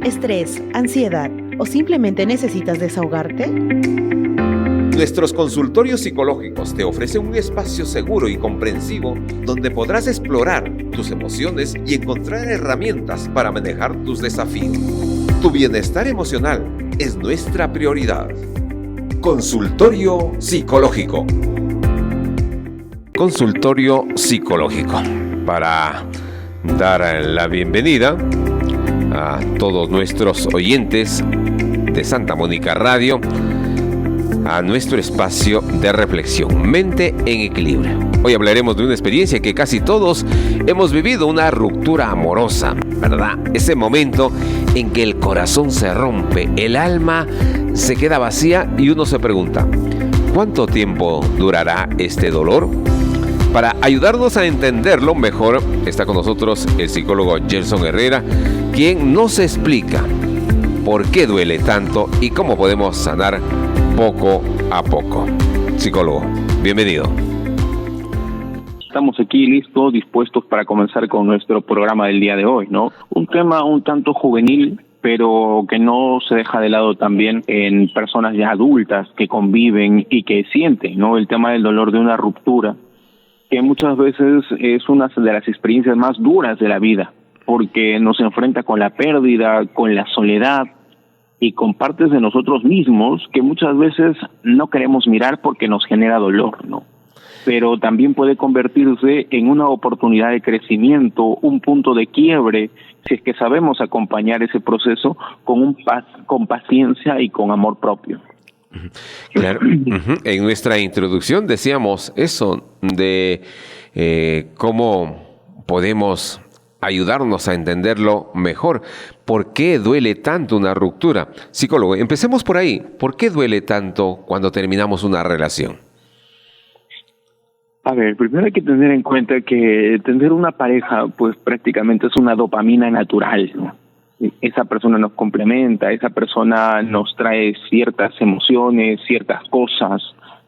estrés, ansiedad o simplemente necesitas desahogarte? Nuestros consultorios psicológicos te ofrecen un espacio seguro y comprensivo donde podrás explorar tus emociones y encontrar herramientas para manejar tus desafíos. Tu bienestar emocional es nuestra prioridad. Consultorio psicológico. Consultorio psicológico. Para dar la bienvenida a todos nuestros oyentes de Santa Mónica Radio a nuestro espacio de reflexión, Mente en Equilibrio. Hoy hablaremos de una experiencia que casi todos hemos vivido, una ruptura amorosa, ¿verdad? Ese momento en que el corazón se rompe, el alma se queda vacía y uno se pregunta, ¿cuánto tiempo durará este dolor? Para ayudarnos a entenderlo mejor, está con nosotros el psicólogo Gerson Herrera, quien nos explica por qué duele tanto y cómo podemos sanar poco a poco. Psicólogo, bienvenido. Estamos aquí listos, dispuestos para comenzar con nuestro programa del día de hoy, ¿no? Un tema un tanto juvenil, pero que no se deja de lado también en personas ya adultas que conviven y que sienten, ¿no? El tema del dolor de una ruptura, que muchas veces es una de las experiencias más duras de la vida, porque nos enfrenta con la pérdida, con la soledad y con partes de nosotros mismos que muchas veces no queremos mirar porque nos genera dolor, ¿no? Pero también puede convertirse en una oportunidad de crecimiento, un punto de quiebre, si es que sabemos acompañar ese proceso con paciencia y con amor propio. Claro. En nuestra introducción decíamos eso de cómo podemos ayudarnos a entenderlo mejor. ¿Por qué duele tanto una ruptura? Psicólogo, empecemos por ahí. ¿Por qué duele tanto cuando terminamos una relación? A ver, primero hay que tener en cuenta que tener una pareja, pues prácticamente es una dopamina natural, ¿no? Esa persona nos complementa, esa persona nos trae ciertas emociones, ciertas cosas,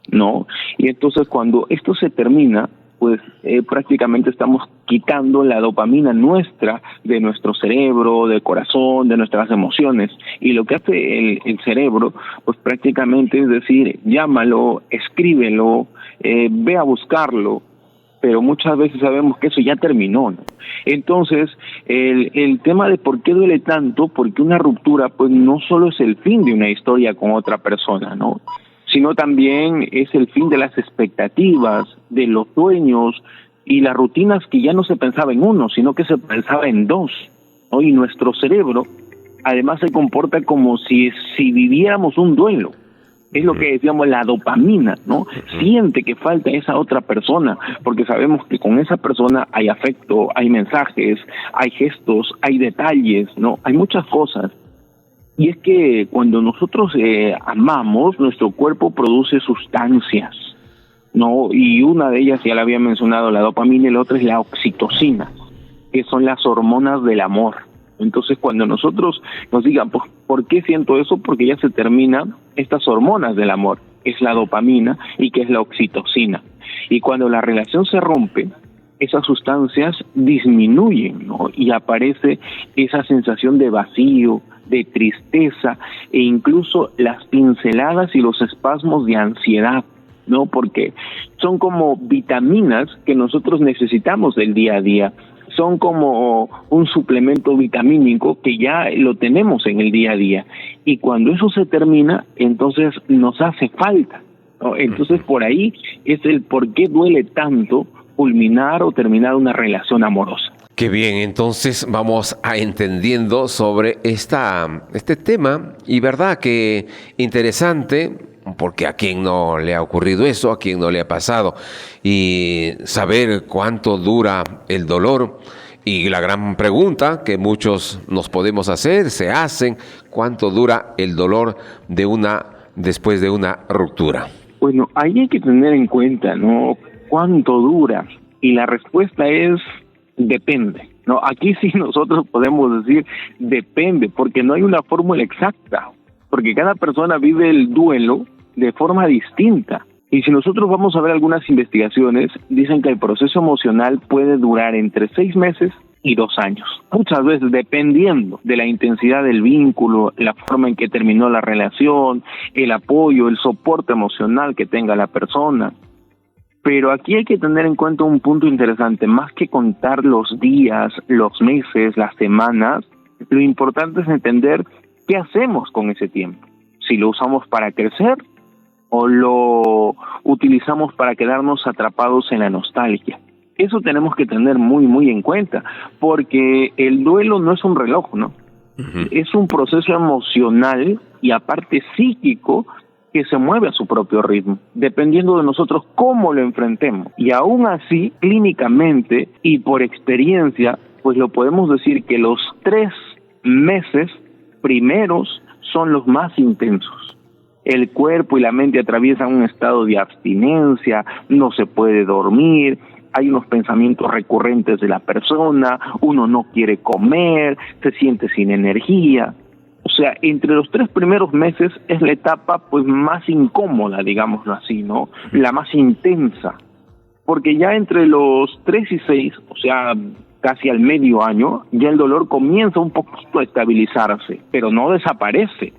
¿no? Y entonces cuando esto se termina, pues prácticamente estamos quitando la dopamina nuestra de nuestro cerebro, del corazón, de nuestras emociones. Y lo que hace el cerebro, pues prácticamente es decir, llámalo, escríbelo, ve a buscarlo, pero muchas veces sabemos que eso ya terminó, ¿no? Entonces, el tema de por qué duele tanto, porque una ruptura, pues no solo es el fin de una historia con otra persona, ¿no? Sino también es el fin de las expectativas, de los sueños y las rutinas que ya no se pensaba en uno, sino que se pensaba en dos, ¿no? Y nuestro cerebro, además, se comporta como si viviéramos un duelo. Es lo que decíamos, la dopamina, ¿no? Siente que falta esa otra persona, porque sabemos que con esa persona hay afecto, hay mensajes, hay gestos, hay detalles, ¿no? Hay muchas cosas. Y es que cuando nosotros amamos, nuestro cuerpo produce sustancias, ¿no? Y una de ellas, ya la había mencionado, la dopamina, y la otra es la oxitocina, que son las hormonas del amor. Entonces, cuando nosotros nos digan, pues, ¿por qué siento eso? Porque ya se terminan estas hormonas del amor, es la dopamina y que es la oxitocina. Y cuando la relación se rompe, esas sustancias disminuyen, ¿no? Y aparece esa sensación de vacío, de tristeza e incluso las pinceladas y los espasmos de ansiedad, ¿no? Porque son como vitaminas que nosotros necesitamos del día a día. Son como un suplemento vitamínico que ya lo tenemos en el día a día. Y cuando eso se termina, entonces nos hace falta, ¿no? Entonces por ahí es el por qué duele tanto culminar o terminar una relación amorosa. Qué bien, entonces vamos a entendiendo sobre este tema y verdad que interesante, porque a quién no le ha ocurrido eso, a quién no le ha pasado, y saber cuánto dura el dolor. Y la gran pregunta que muchos nos podemos hacer, se hacen, ¿cuánto dura el dolor después de una ruptura? Bueno, ahí hay que tener en cuenta, ¿no? ¿Cuánto dura? Y la respuesta es depende, ¿no? Aquí sí nosotros podemos decir depende, porque no hay una fórmula exacta, porque cada persona vive el duelo de forma distinta. Y si nosotros vamos a ver algunas investigaciones, dicen que el proceso emocional puede durar entre 6 meses y 2 años. Muchas veces, dependiendo de la intensidad del vínculo, la forma en que terminó la relación, el apoyo, el soporte emocional que tenga la persona. Pero aquí hay que tener en cuenta un punto interesante. Más que contar los días, los meses, las semanas, lo importante es entender qué hacemos con ese tiempo. Si lo usamos para crecer o lo utilizamos para quedarnos atrapados en la nostalgia. Eso tenemos que tener muy, muy en cuenta, porque el duelo no es un reloj, ¿no? Uh-huh. Es un proceso emocional y aparte psíquico que se mueve a su propio ritmo, dependiendo de nosotros cómo lo enfrentemos. Y aún así, clínicamente y por experiencia, pues lo podemos decir que los 3 meses primeros son los más intensos. El cuerpo y la mente atraviesan un estado de abstinencia, no se puede dormir, hay unos pensamientos recurrentes de la persona, uno no quiere comer, se siente sin energía. O sea, entre los 3 primeros meses es la etapa pues más incómoda, digámoslo así, ¿no? La más intensa. Porque ya entre los 3 y 6, o sea, casi al medio año, ya el dolor comienza un poquito a estabilizarse, pero no desaparece.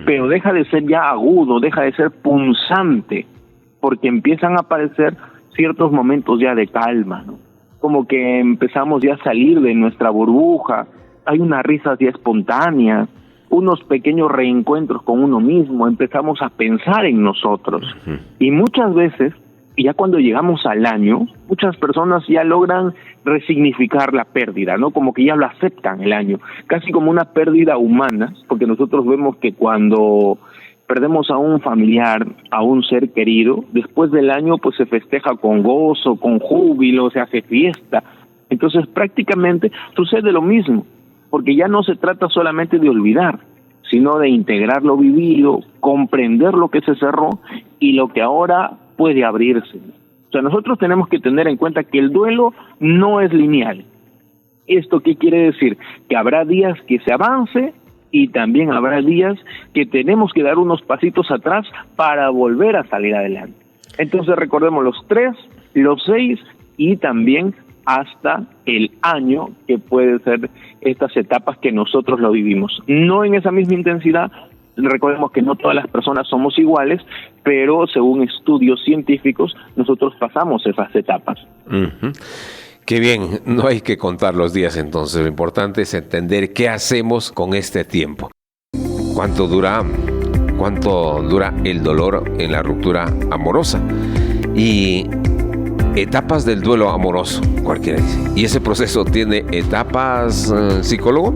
Pero deja de ser ya agudo, deja de ser punzante, porque empiezan a aparecer ciertos momentos ya de calma, ¿no? Como que empezamos ya a salir de nuestra burbuja, hay unas risas ya espontáneas, unos pequeños reencuentros con uno mismo, empezamos a pensar en nosotros. Uh-huh. Y muchas veces, ya cuando llegamos al año, muchas personas ya logran resignificar la pérdida, ¿no? Como que ya lo aceptan el año, casi como una pérdida humana, porque nosotros vemos que cuando perdemos a un familiar, a un ser querido, después del año pues se festeja con gozo, con júbilo, se hace fiesta. Entonces prácticamente sucede lo mismo, porque ya no se trata solamente de olvidar, sino de integrar lo vivido, comprender lo que se cerró y lo que ahora puede abrirse. O sea, nosotros tenemos que tener en cuenta que el duelo no es lineal. ¿Esto qué quiere decir? Que habrá días que se avance y también habrá días que tenemos que dar unos pasitos atrás para volver a salir adelante. Entonces recordemos los 3, los 6 y también hasta el año, que puede ser estas etapas que nosotros lo vivimos. No en esa misma intensidad, recordemos que no todas las personas somos iguales, pero según estudios científicos, nosotros pasamos esas etapas. Uh-huh. Qué bien, no hay que contar los días entonces, lo importante es entender qué hacemos con este tiempo. ¿Cuánto dura el dolor en la ruptura amorosa? Y etapas del duelo amoroso, cualquiera dice. ¿Y ese proceso tiene etapas, psicólogo?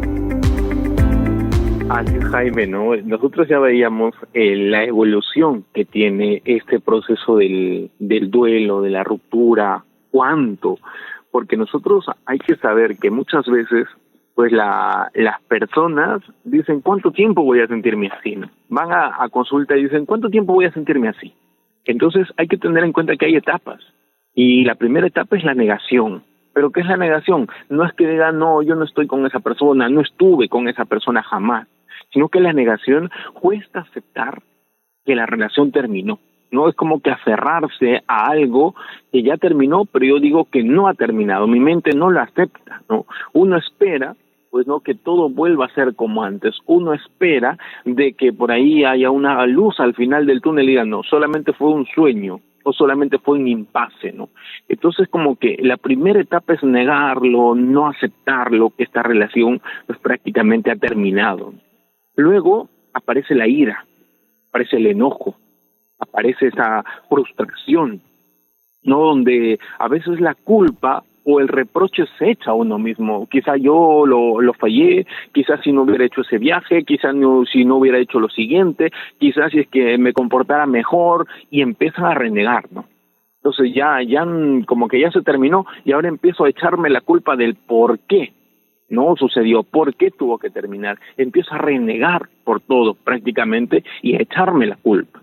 Así es, Jaime, ¿no? Nosotros ya veíamos la evolución que tiene este proceso del duelo, de la ruptura. ¿Cuánto? Porque nosotros hay que saber que muchas veces pues las personas dicen, ¿cuánto tiempo voy a sentirme así? ¿No? Van a consulta y dicen, ¿cuánto tiempo voy a sentirme así? Entonces hay que tener en cuenta que hay etapas. Y la primera etapa es la negación. ¿Pero qué es la negación? No es que diga, no, yo no estoy con esa persona, no estuve con esa persona jamás, sino que la negación cuesta aceptar que la relación terminó. No es como que aferrarse a algo que ya terminó, pero yo digo que no ha terminado. Mi mente no lo acepta, ¿no? Uno espera, pues no, que todo vuelva a ser como antes. Uno espera de que por ahí haya una luz al final del túnel y diga, no, solamente fue un sueño o solamente fue un impasse, ¿no? Entonces como que la primera etapa es negarlo, no aceptarlo, que esta relación pues prácticamente ha terminado. Luego aparece la ira, aparece el enojo, aparece esa frustración, ¿no? Donde a veces la culpa o el reproche se echa a uno mismo. Quizá yo lo fallé, quizás si no hubiera hecho ese viaje, quizás si no hubiera hecho lo siguiente, quizás si es que me comportara mejor, y empiezan a renegar, ¿no? Entonces ya como que ya se terminó y ahora empiezo a echarme la culpa del por qué no sucedió, por qué tuvo que terminar. Empiezo a renegar por todo prácticamente y a echarme la culpa.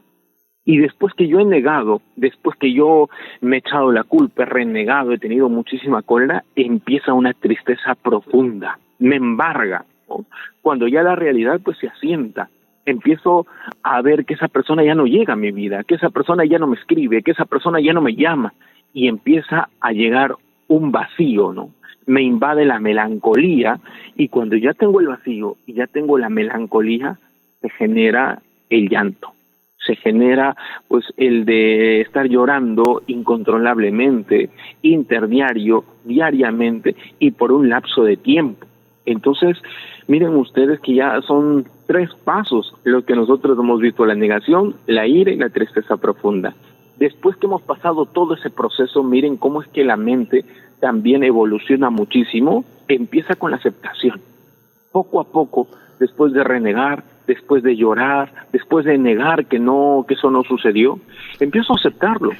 Y después que yo he negado, después que yo me he echado la culpa, he renegado, he tenido muchísima cólera, empieza una tristeza profunda, me embarga, ¿no? Cuando ya la realidad pues se asienta, empiezo a ver que esa persona ya no llega a mi vida, que esa persona ya no me escribe, que esa persona ya no me llama, y empieza a llegar un vacío, ¿no? me invade la melancolía, y cuando ya tengo el vacío y ya tengo la melancolía, se genera el llanto, se genera pues el de estar llorando incontrolablemente, interdiario, diariamente y por un lapso de tiempo. Entonces, miren ustedes que ya son 3 pasos los que nosotros hemos visto: la negación, la ira y la tristeza profunda. Después que hemos pasado todo ese proceso, miren cómo es que la mente también evoluciona muchísimo. Empieza con la aceptación. Poco a poco, después de renegar, después de llorar, después de negar que eso no sucedió, empiezo a aceptarlo.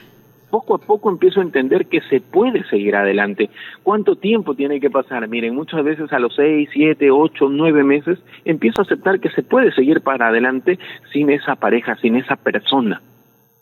Poco a poco empiezo a entender que se puede seguir adelante. ¿Cuánto tiempo tiene que pasar? Miren, muchas veces a los 6, 7, 8, 9 meses, empiezo a aceptar que se puede seguir para adelante sin esa pareja, sin esa persona.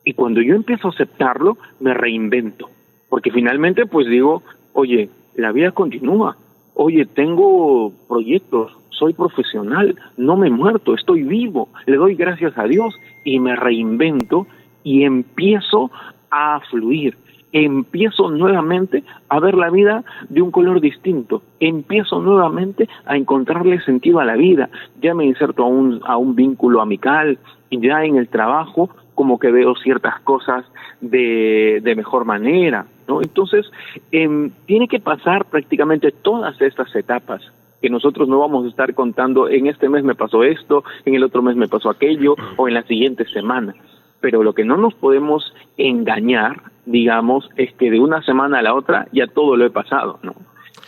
Y cuando yo empiezo a aceptarlo, me reinvento. Porque finalmente, pues digo, oye, la vida continúa. Oye, tengo proyectos, soy profesional, no me he muerto, estoy vivo, le doy gracias a Dios y me reinvento y empiezo a fluir, empiezo nuevamente a ver la vida de un color distinto, empiezo nuevamente a encontrarle sentido a la vida, ya me inserto a un vínculo amical, y ya en el trabajo como que veo ciertas cosas de mejor manera, ¿no? Entonces, tiene que pasar prácticamente todas estas etapas, que nosotros no vamos a estar contando, en este mes me pasó esto, en el otro mes me pasó aquello, o en la siguiente semana. Pero lo que no nos podemos engañar, digamos, es que de una semana a la otra ya todo lo he pasado, ¿no?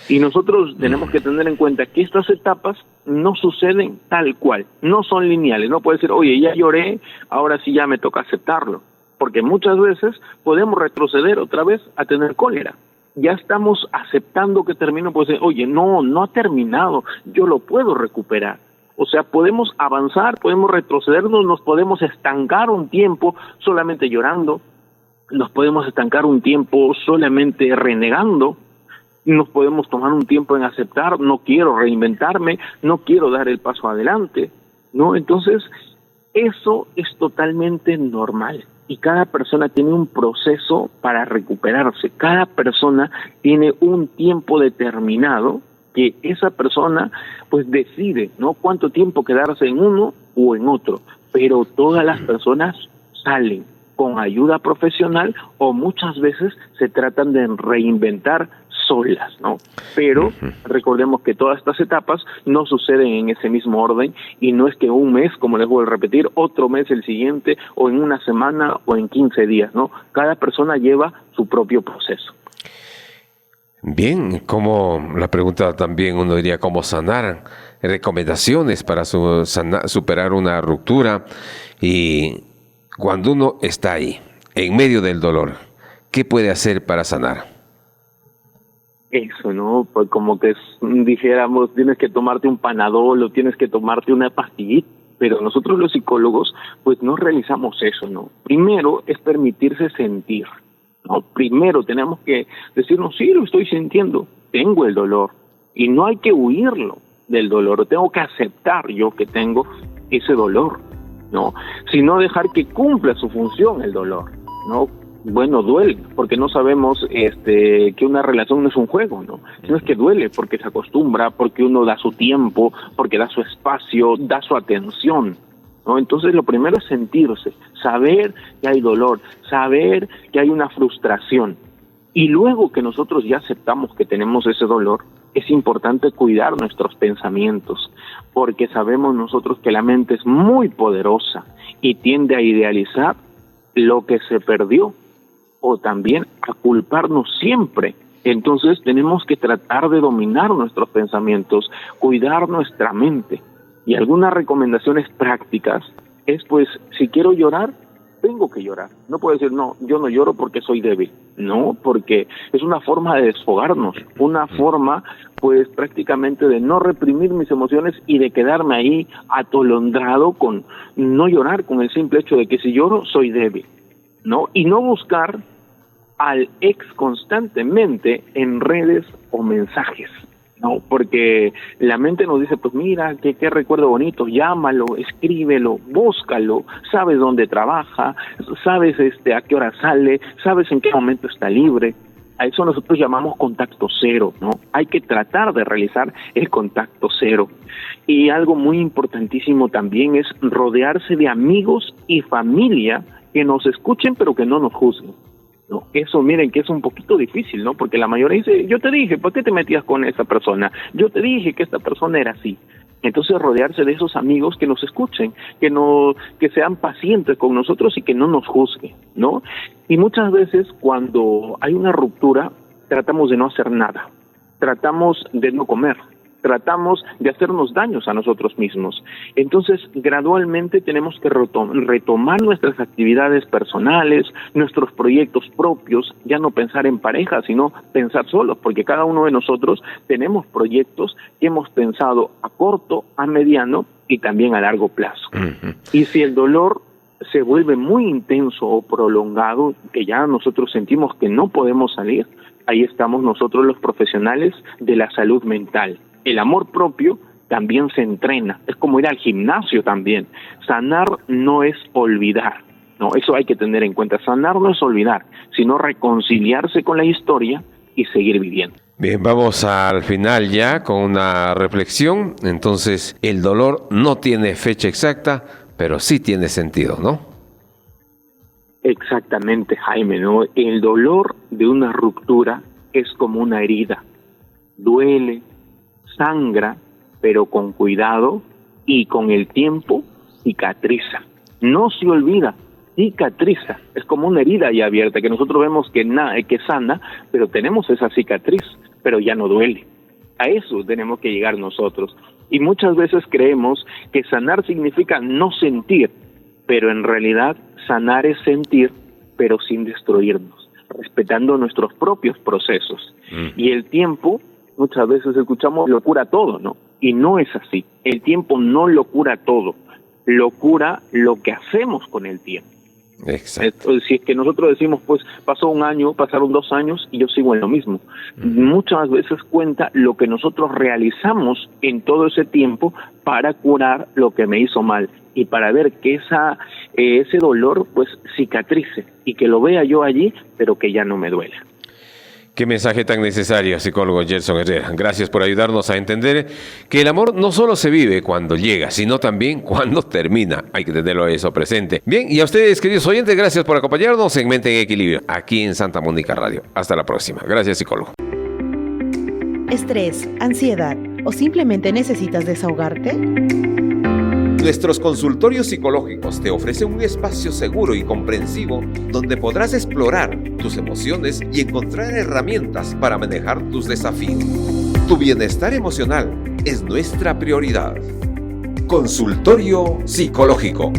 Y nosotros tenemos que tener en cuenta que estas etapas no suceden tal cual, no son lineales. No puede ser, oye, ya lloré, ahora sí ya me toca aceptarlo. Porque muchas veces podemos retroceder otra vez a tener cólera. Ya estamos aceptando que termino, pues, oye, no ha terminado, yo lo puedo recuperar. O sea, podemos avanzar, podemos retrocedernos, nos podemos estancar un tiempo solamente llorando, nos podemos estancar un tiempo solamente renegando, nos podemos tomar un tiempo en aceptar, no quiero reinventarme, no quiero dar el paso adelante, ¿no? Entonces, eso es totalmente normal. Y cada persona tiene un proceso para recuperarse. Cada persona tiene un tiempo determinado que esa persona pues decide, ¿no?, cuánto tiempo quedarse en uno o en otro. Pero todas las personas salen con ayuda profesional o muchas veces se tratan de reinventar solas, ¿no? Pero recordemos que todas estas etapas no suceden en ese mismo orden y no es que un mes, como les voy a repetir, otro mes el siguiente o en una semana o en 15 días, ¿no? Cada persona lleva su propio proceso. Bien, como la pregunta también uno diría cómo sanar, recomendaciones para superar una ruptura y cuando uno está ahí, en medio del dolor, ¿qué puede hacer para sanar? Eso, ¿no? Pues como que dijéramos, tienes que tomarte un Panadol o tienes que tomarte una pastillita, pero nosotros los psicólogos pues no realizamos eso, ¿no? Primero es permitirse sentir, ¿no? Primero tenemos que decirnos, sí, lo estoy sintiendo, tengo el dolor, y no hay que huirlo del dolor, tengo que aceptar yo que tengo ese dolor, ¿no? Sino dejar que cumpla su función el dolor, ¿no? Bueno, duele, porque no sabemos que una relación no es un juego, ¿no? Sino es que duele porque se acostumbra, porque uno da su tiempo, porque da su espacio, da su atención, ¿no? Entonces lo primero es sentirse, saber que hay dolor, saber que hay una frustración. Y luego que nosotros ya aceptamos que tenemos ese dolor, es importante cuidar nuestros pensamientos, porque sabemos nosotros que la mente es muy poderosa y tiende a idealizar lo que se perdió o también a culparnos siempre. Entonces tenemos que tratar de dominar nuestros pensamientos, cuidar nuestra mente. Y algunas recomendaciones prácticas es, pues, si quiero llorar, tengo que llorar. No puedo decir, no, yo no lloro porque soy débil. No, porque es una forma de desfogarnos, una forma, pues, prácticamente de no reprimir mis emociones y de quedarme ahí atolondrado con no llorar, con el simple hecho de que si lloro, soy débil, ¿no? Y no buscar al ex constantemente en redes o mensajes, ¿no? Porque la mente nos dice, pues mira, qué recuerdo bonito, llámalo, escríbelo, búscalo, sabes dónde trabaja, sabes a qué hora sale, sabes en qué momento está libre. A eso nosotros llamamos contacto cero, ¿no? Hay que tratar de realizar el contacto cero. Y algo muy importantísimo también es rodearse de amigos y familia que nos escuchen pero que no nos juzguen, ¿no? Eso, miren, que es un poquito difícil, ¿no? Porque la mayoría dice, yo te dije, ¿por qué te metías con esa persona? Yo te dije que esta persona era así. Entonces, rodearse de esos amigos que nos escuchen, que sean pacientes con nosotros y que no nos juzguen, ¿no? Y muchas veces cuando hay una ruptura, tratamos de no hacer nada, tratamos de no comer, tratamos de hacernos daños a nosotros mismos. Entonces, gradualmente tenemos que retomar nuestras actividades personales, nuestros proyectos propios, ya no pensar en pareja, sino pensar solos, porque cada uno de nosotros tenemos proyectos que hemos pensado a corto, a mediano y también a largo plazo. Uh-huh. Y si el dolor se vuelve muy intenso o prolongado, que ya nosotros sentimos que no podemos salir, ahí estamos nosotros los profesionales de la salud mental. El amor propio también se entrena, es como ir al gimnasio también. Sanar no es olvidar, no, eso hay que tener en cuenta. Sanar no es olvidar, sino reconciliarse con la historia y seguir viviendo. Bien, vamos al final ya con una reflexión. Entonces, el dolor no tiene fecha exacta, pero sí tiene sentido, ¿no? Exactamente, Jaime, ¿no? El dolor de una ruptura es como una herida. Duele, sangra, pero con cuidado y con el tiempo cicatriza. No se olvida, cicatriza. Es como una herida ya abierta que nosotros vemos que sana, pero tenemos esa cicatriz, pero ya no duele. A eso tenemos que llegar nosotros. Y muchas veces creemos que sanar significa no sentir, pero en realidad sanar es sentir, pero sin destruirnos, respetando nuestros propios procesos. Y el tiempo, muchas veces escuchamos, lo cura todo, ¿no? Y no es así. El tiempo no lo cura todo. Lo cura lo que hacemos con el tiempo. Exacto. Si es que nosotros decimos, pues, pasó un año, pasaron 2 años y yo sigo en lo mismo. Muchas veces cuenta lo que nosotros realizamos en todo ese tiempo para curar lo que me hizo mal y para ver que ese dolor, pues, cicatrice y que lo vea yo allí, pero que ya no me duela. Qué mensaje tan necesario, psicólogo Gelson Herrera. Gracias por ayudarnos a entender que el amor no solo se vive cuando llega, sino también cuando termina. Hay que tenerlo eso presente. Bien, y a ustedes, queridos oyentes, gracias por acompañarnos en Mente en Equilibrio, aquí en Santa Mónica Radio. Hasta la próxima. Gracias, psicólogo. ¿Estrés, ansiedad o simplemente necesitas desahogarte? Nuestros consultorios psicológicos te ofrecen un espacio seguro y comprensivo donde podrás explorar tus emociones y encontrar herramientas para manejar tus desafíos. Tu bienestar emocional es nuestra prioridad. Consultorio psicológico.